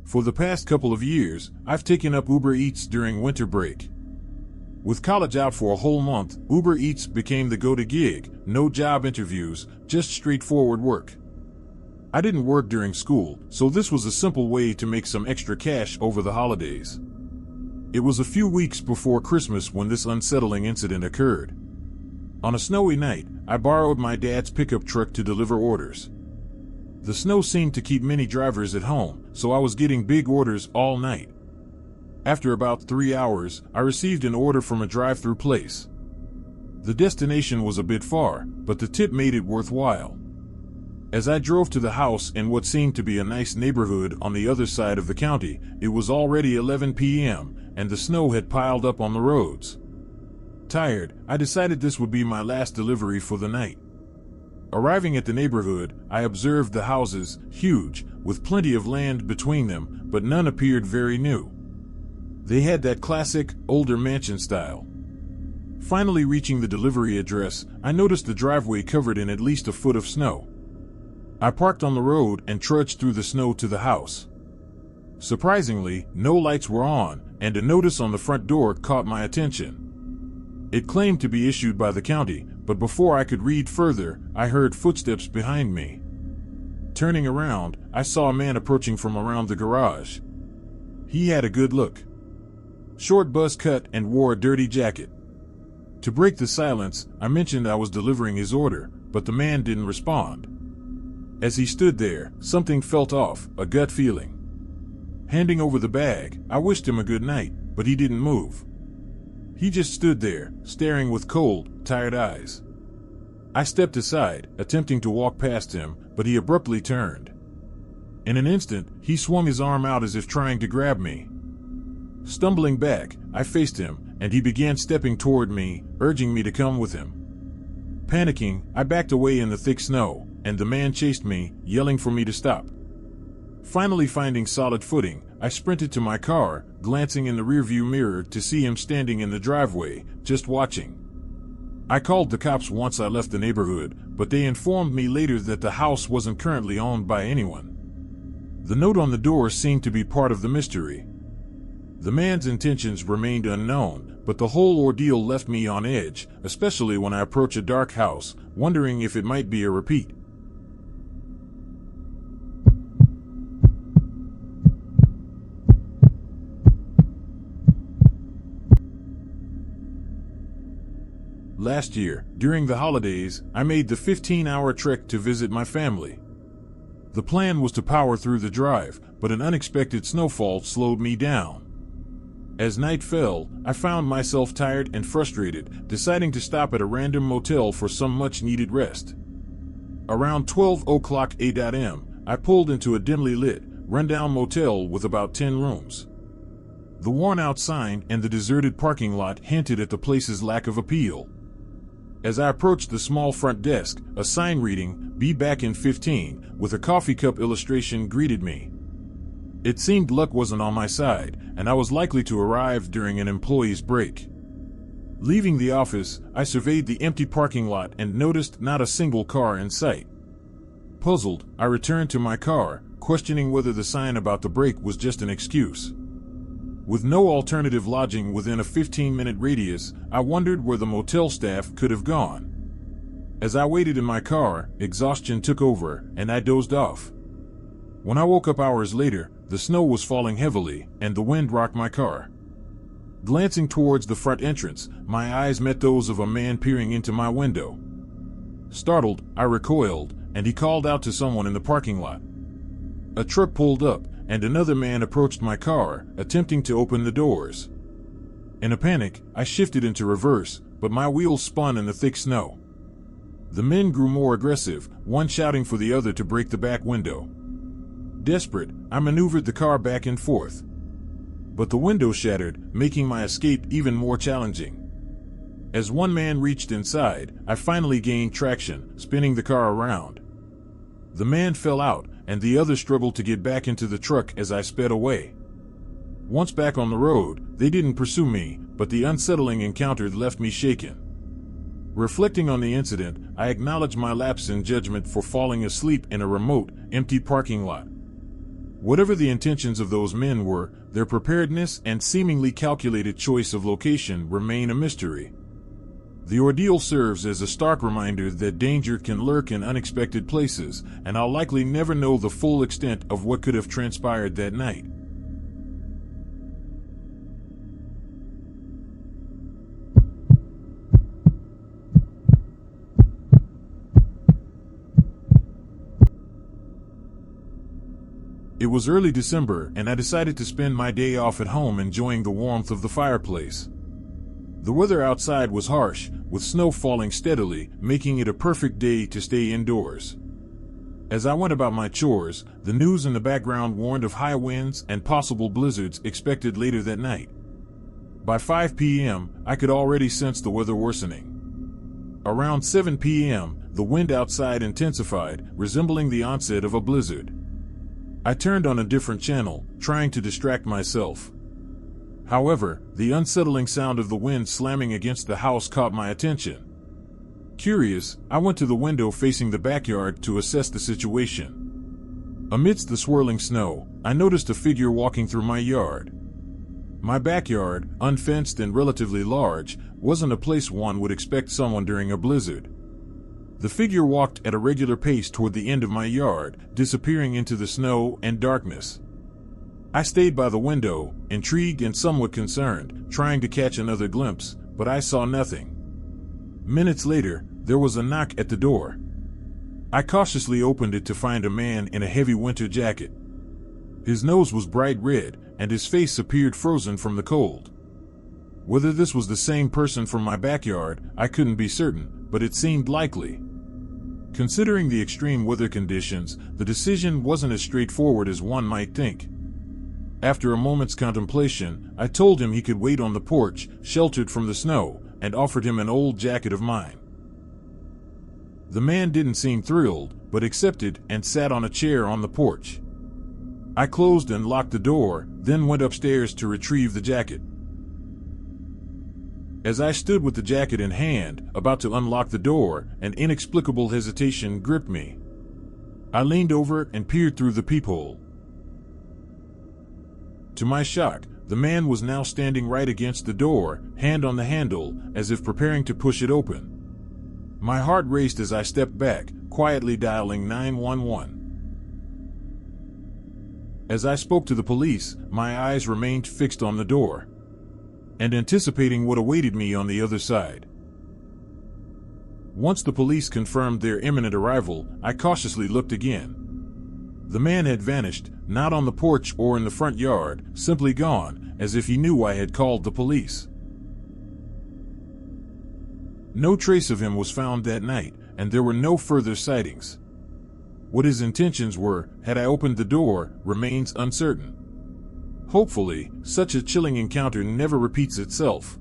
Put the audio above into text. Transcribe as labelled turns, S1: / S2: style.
S1: For the past couple of years, I've taken up Uber Eats during winter break. With college out for a whole month, Uber Eats became the go-to gig. No job interviews, just straightforward work. I didn't work during school, so this was a simple way to make some extra cash over the holidays. It was a few weeks before Christmas when this unsettling incident occurred. On a snowy night, I borrowed my dad's pickup truck to deliver orders. The snow seemed to keep many drivers at home, so I was getting big orders all night. After about 3 hours, I received an order from a drive-through place. The destination was a bit far, but the tip made it worthwhile. As I drove to the house in what seemed to be a nice neighborhood on the other side of the county, it was already 11 p.m., and the snow had piled up on the roads. Tired, I decided this would be my last delivery for the night. Arriving at the neighborhood, I observed the houses, huge, with plenty of land between them, but none appeared very new. They had that classic, older mansion style. Finally reaching the delivery address, I noticed the driveway covered in at least a foot of snow. I parked on the road and trudged through the snow to the house. Surprisingly, no lights were on, and a notice on the front door caught my attention. It claimed to be issued by the county, but before I could read further, I heard footsteps behind me. Turning around, I saw a man approaching from around the garage. He had a good look. Short buzz cut and wore a dirty jacket. To break the silence, I mentioned I was delivering his order, but the man didn't respond. As he stood there, something felt off, a gut feeling. Handing over the bag, I wished him a good night, but he didn't move. He just stood there, staring with cold, tired eyes. I stepped aside, attempting to walk past him, but he abruptly turned. In an instant, he swung his arm out as if trying to grab me. Stumbling back, I faced him, and he began stepping toward me, urging me to come with him. Panicking, I backed away in the thick snow, and the man chased me, yelling for me to stop. Finally finding solid footing, I sprinted to my car, glancing in the rearview mirror to see him standing in the driveway, just watching. I called the cops once I left the neighborhood, but they informed me later that the house wasn't currently owned by anyone. The note on the door seemed to be part of the mystery. The man's intentions remained unknown, but the whole ordeal left me on edge, especially when I approach a dark house, wondering if it might be a repeat. Last year, during the holidays, I made the 15-hour trek to visit my family. The plan was to power through the drive, but an unexpected snowfall slowed me down. As night fell, I found myself tired and frustrated, deciding to stop at a random motel for some much-needed rest. Around 12 o'clock a.m., I pulled into a dimly lit, rundown motel with about 10 rooms. The worn-out sign and the deserted parking lot hinted at the place's lack of appeal. As I approached the small front desk, a sign reading, "Be back in 15, with a coffee cup illustration greeted me. It seemed luck wasn't on my side, and I was likely to arrive during an employee's break. Leaving the office, I surveyed the empty parking lot and noticed not a single car in sight. Puzzled, I returned to my car, questioning whether the sign about the break was just an excuse. With no alternative lodging within a 15-minute radius, I wondered where the motel staff could have gone. As I waited in my car, exhaustion took over, and I dozed off. When I woke up hours later, the snow was falling heavily, and the wind rocked my car. Glancing towards the front entrance, my eyes met those of a man peering into my window. Startled, I recoiled, and he called out to someone in the parking lot. A truck pulled up, and another man approached my car, attempting to open the doors. In a panic, I shifted into reverse, but my wheels spun in the thick snow. The men grew more aggressive, one shouting for the other to break the back window. Desperate, I maneuvered the car back and forth. But the window shattered, making my escape even more challenging. As one man reached inside, I finally gained traction, spinning the car around. The man fell out, and the other struggled to get back into the truck as I sped away. Once back on the road, they didn't pursue me, but the unsettling encounter left me shaken. Reflecting on the incident, I acknowledge my lapse in judgment for falling asleep in a remote, empty parking lot. Whatever the intentions of those men were, their preparedness and seemingly calculated choice of location remain a mystery. The ordeal serves as a stark reminder that danger can lurk in unexpected places, and I'll likely never know the full extent of what could have transpired that night. It was early December, and I decided to spend my day off at home enjoying the warmth of the fireplace. The weather outside was harsh, with snow falling steadily, making it a perfect day to stay indoors. As I went about my chores, the news in the background warned of high winds and possible blizzards expected later that night. By 5 p.m., I could already sense the weather worsening. Around 7 p.m., the wind outside intensified, resembling the onset of a blizzard. I turned on a different channel, trying to distract myself. However, the unsettling sound of the wind slamming against the house caught my attention. Curious, I went to the window facing the backyard to assess the situation. Amidst the swirling snow, I noticed a figure walking through my yard. My backyard, unfenced and relatively large, wasn't a place one would expect someone during a blizzard. The figure walked at a regular pace toward the end of my yard, disappearing into the snow and darkness. I stayed by the window, intrigued and somewhat concerned, trying to catch another glimpse, but I saw nothing. Minutes later, there was a knock at the door. I cautiously opened it to find a man in a heavy winter jacket. His nose was bright red, and his face appeared frozen from the cold. Whether this was the same person from my backyard, I couldn't be certain, but it seemed likely. Considering the extreme weather conditions, the decision wasn't as straightforward as one might think. After a moment's contemplation, I told him he could wait on the porch, sheltered from the snow, and offered him an old jacket of mine. The man didn't seem thrilled, but accepted and sat on a chair on the porch. I closed and locked the door, then went upstairs to retrieve the jacket. As I stood with the jacket in hand, about to unlock the door, an inexplicable hesitation gripped me. I leaned over and peered through the peephole. To my shock, the man was now standing right against the door, hand on the handle, as if preparing to push it open. My heart raced as I stepped back, quietly dialing 911. As I spoke to the police, my eyes remained fixed on the door, and anticipating what awaited me on the other side. Once the police confirmed their imminent arrival, I cautiously looked again. The man had vanished, not on the porch or in the front yard, simply gone, as if he knew I had called the police. No trace of him was found that night, and there were no further sightings. What his intentions were, had I opened the door, remains uncertain. Hopefully, such a chilling encounter never repeats itself.